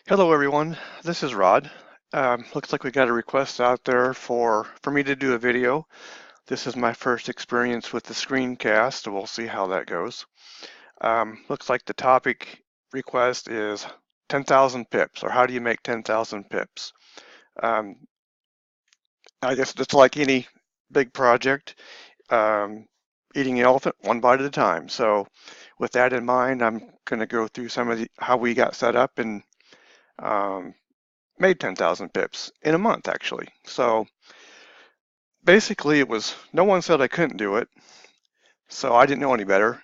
Hello everyone, this is Rod. Looks like we got a request out there for me to do a video. This is my first experience with the screencast, so we'll see how that goes. Looks like the topic request is 10,000 pips, or how do you make 10,000 pips? Um, I guess it's like any big project, um, eating an elephant one bite at a time. So with that in mind, I'm going to go through some of how we got set up and um, made 10,000 pips in a month actually. So basically it was, no one said I couldn't do it, so I didn't know any better.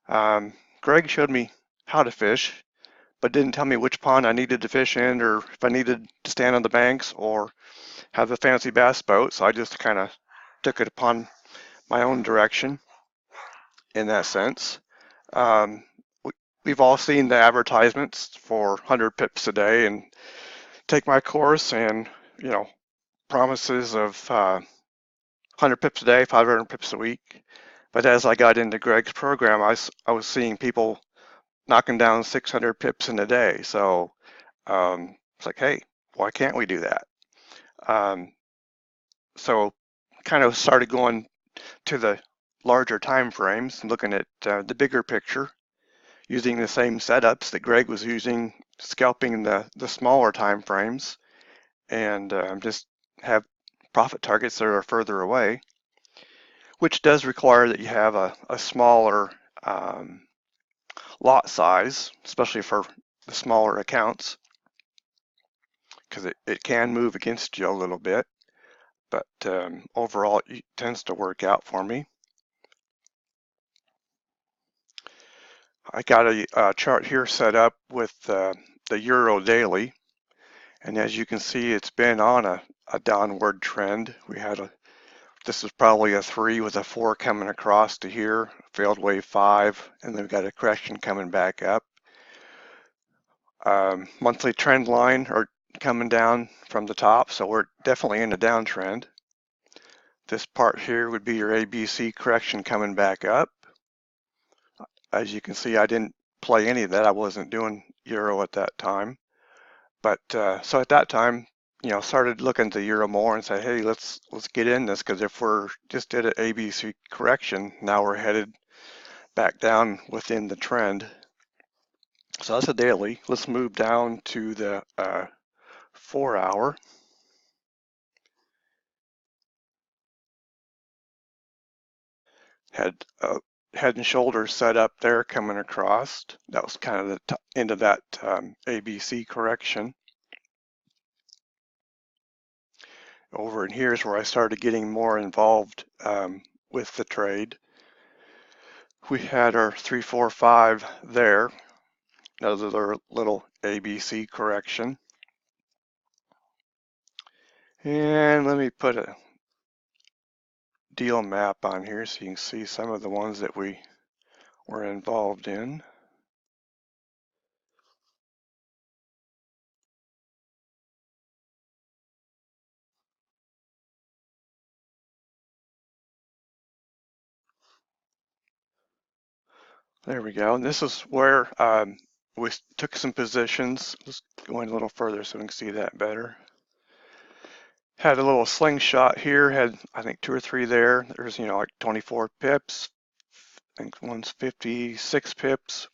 Um, Greg showed me how to fish, but didn't tell me which pond I needed to fish in or if I needed to stand on the banks or have a fancy bass boat. So I just kind of took it upon my own direction in that sense. Um, we, we've all seen the advertisements for 100 pips a day and take my course and, you know, promises of 100 pips a day, 500 pips a week. But as I got into Greg's program, I was seeing people knocking down 600 pips in a day. So it's like, hey, why can't we do that? Um, so kind of started going to the larger time frames and looking at the bigger picture, using the same setups that Greg was using, scalping the smaller time frames, and just have profit targets that are further away, which does require that you have a smaller um, lot size, especially for the smaller accounts, because it can move against you a little bit, but overall it tends to work out for me. I got a chart here set up with the Euro daily, and as you can see, it's been on a downward trend. This is probably a 3 with a 4 coming across to here, failed wave 5, and then we've got a correction coming back up. Monthly trend line are coming down from the top, so we're definitely in a downtrend. This part here would be your ABC correction coming back up. As you can see, I didn't play any of that. I wasn't doing Euro at that time. But so at that time, you know, started looking at the Euro more and say, hey, let's get in this, because if we're just did an ABC correction, now we're headed back down within the trend. So that's a daily. Let's move down to the 4 hour. Had head and shoulders set up there coming across. That was kind of the end of that ABC correction. Over in here is where I started getting more involved with the trade. We had our 3, 4, 5 there. Another little ABC correction. And let me put a deal map on here so you can see some of the ones that we were involved in. There we go. And this is where we took some positions. Let's go in a little further so we can see that better. Had a little slingshot here, had I think 2 or 3 there. There's, you know, like 24 pips. I think one's 56 pips.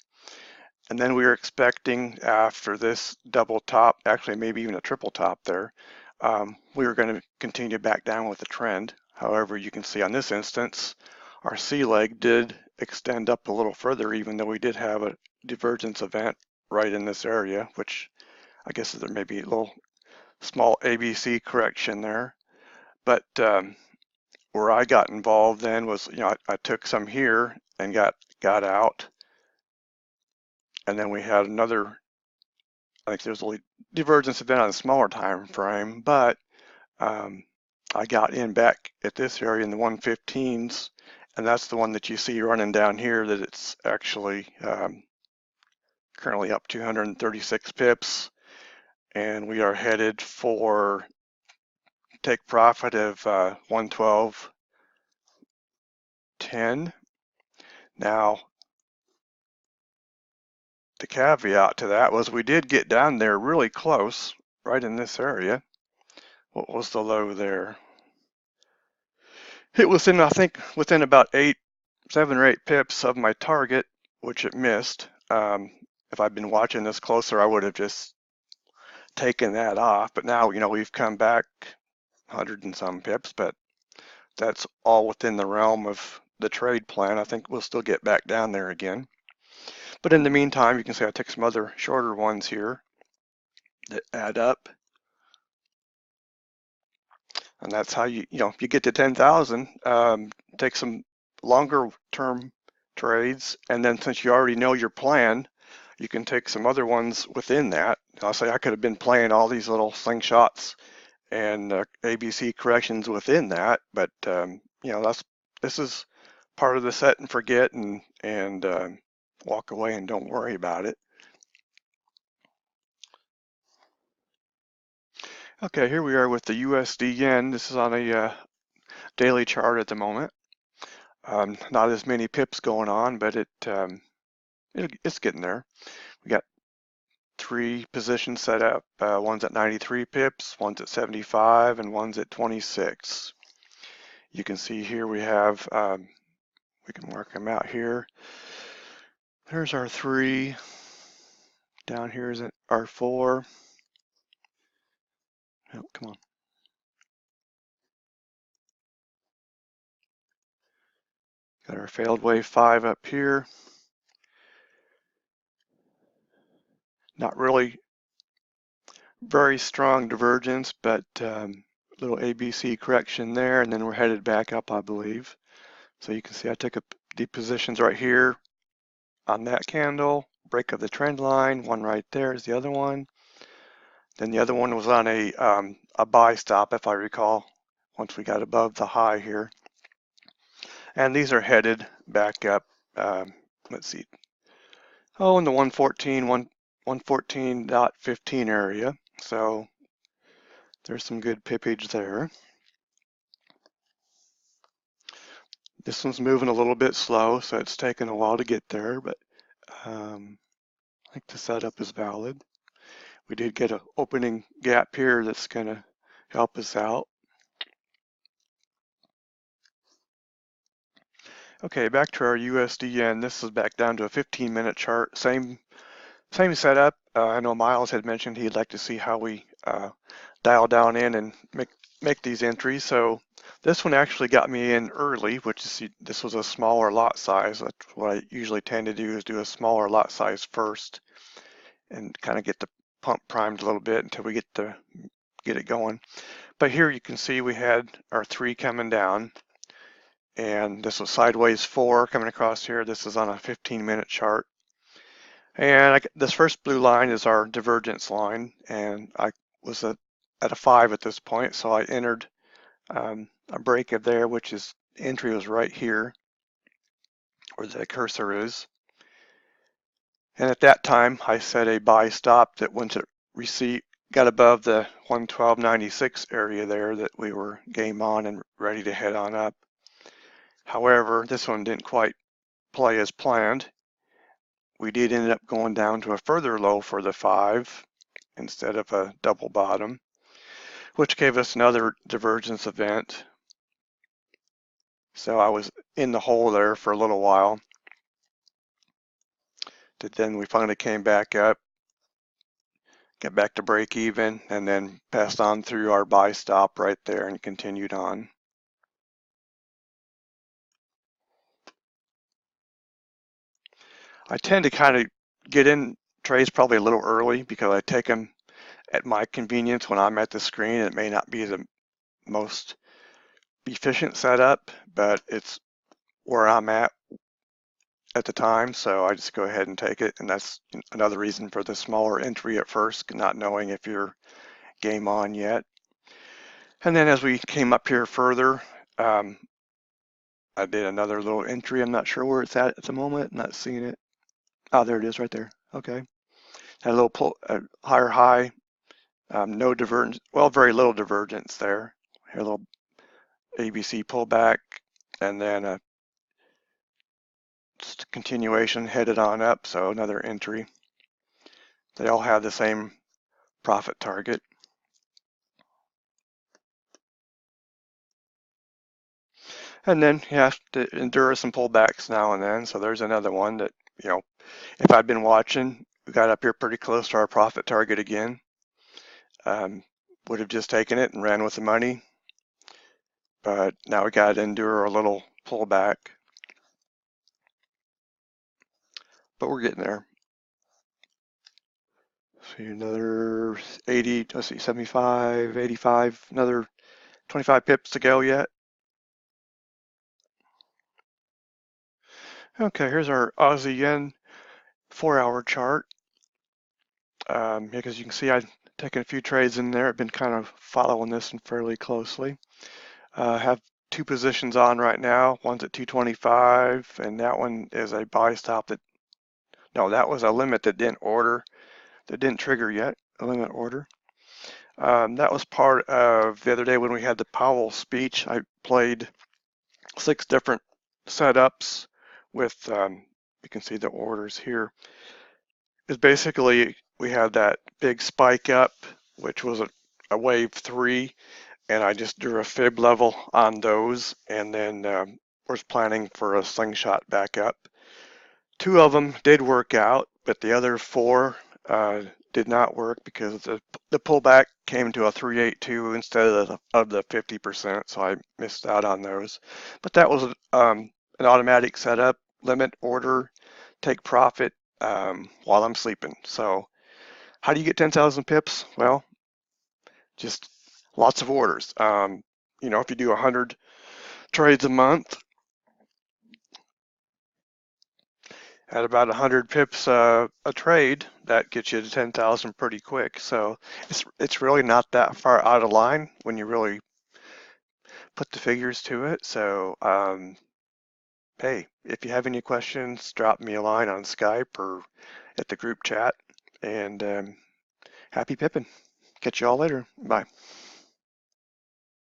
And then we were expecting after this double top, actually maybe even a triple top there, we were going to continue back down with the trend. However, you can see on this instance, our C leg did extend up a little further, even though we did have a divergence event right in this area, which I guess there may be a little small ABC correction there. But where I got involved then was, you know, I took some here and got out. And then we had another, I think there's a divergence event on a smaller time frame, but I got in back at this area in the 115s, and that's the one that you see running down here, that it's actually currently up 236 pips, and we are headed for take profit of 112.10. Now, the caveat to that was we did get down there really close, right in this area. What was the low there? It was in, I think, within about 7 or 8 pips of my target, which it missed. If I'd been watching this closer, I would have just taken that off. But now, we've come back 100 and some pips, but that's all within the realm of the trade plan. I think we'll still get back down there again. But in the meantime, you can see I took some other shorter ones here that add up. And that's how you get to 10,000, take some longer term trades. And then since you already know your plan, you can take some other ones within that. I'll say I could have been playing all these little slingshots and ABC corrections within that, but this is part of the set and forget and walk away and don't worry about it. Okay, here we are with the USD yen. This is on a daily chart at the moment. Not as many pips going on, but it's getting there. We got 3 positions set up. One's at 93 pips, one's at 75, and one's at 26. You can see here we have, we can mark them out here. There's our 3. Down here is our 4. Oh, come on. Got our failed wave 5 up here. Not really very strong divergence, but little ABC correction there, and then we're headed back up, I believe. So you can see I took the positions right here on that candle, break of the trend line. One right there is the other one. Then the other one was on a buy stop, if I recall, once we got above the high here. And these are headed back up. Let's see. Oh, in the 114.15 area. So there's some good pippage there. This one's moving a little bit slow, so it's taken a while to get there, but I think the setup is valid. We did get an opening gap here that's going to help us out. Okay, back to our USD yen. This is back down to a 15-minute chart. Same setup. I know Miles had mentioned he'd like to see how we dial down in and make these entries. So this one actually got me in early, which is, this was a smaller lot size. That's what I usually tend to do, is do a smaller lot size first and kind of get the pump primed a little bit until we get it going. But here you can see we had our 3 coming down, and this was sideways 4 coming across here. This is on a 15-minute chart. And this first blue line is our divergence line, and I was at a 5 at this point, so I entered a break of there, which is, entry was right here where the cursor is. And at that time I set a buy stop that once it got above the 112.96 area there, that we were game on and ready to head on up. However, this one didn't quite play as planned. We did end up going down to a further low for the 5 instead of a double bottom, which gave us another divergence event. So I was in the hole there for a little while. Then we finally came back up, got back to break even, and then passed on through our buy stop right there and continued on. I tend to kind of get in trades probably a little early because I take them at my convenience when I'm at the screen. It may not be the most efficient setup, but it's where I'm at the time, so I just go ahead and take it. And that's another reason for the smaller entry at first, not knowing if you're game on yet. And then as we came up here further, I did another little entry. I'm not sure where it's at the moment, not seeing it. Oh, there it is right there. Okay. Had a little pull, higher high, no divergence, well, very little divergence there. Here, a little ABC pullback, and then a continuation headed on up, so another entry. They all have the same profit target. And then you have to endure some pullbacks now and then. So there's another one that, if I'd been watching, we got up here pretty close to our profit target again. Would have just taken it and ran with the money. But now we got to endure a little pullback. But we're getting there. See another 80, let's see, 75, 85, another 25 pips to go yet. Okay, here's our Aussie yen 4-hour chart. Because you can see I've taken a few trades in there. I've been kind of following this one fairly closely. Have two positions on right now. One's at 225, and that one is a buy stop that was a limit that didn't trigger yet, a limit order. That was part of the other day when we had the Powell speech. I played 6 different setups with, you can see the orders here. It's basically, we had that big spike up, which was a wave 3, and I just drew a fib level on those, and then was planning for a slingshot back up. 2 of them did work out, but the other 4 did not work because the pullback came to a 382 instead of the 50%, so I missed out on those. But that was an automatic setup, limit order, take profit while I'm sleeping. So how do you get 10,000 pips? Well, just lots of orders. If you do 100 trades a month, at about 100 pips a trade, that gets you to 10,000 pretty quick. So it's really not that far out of line when you really put the figures to it. So hey, if you have any questions, drop me a line on Skype or at the group chat. And happy pipping. Catch you all later. Bye.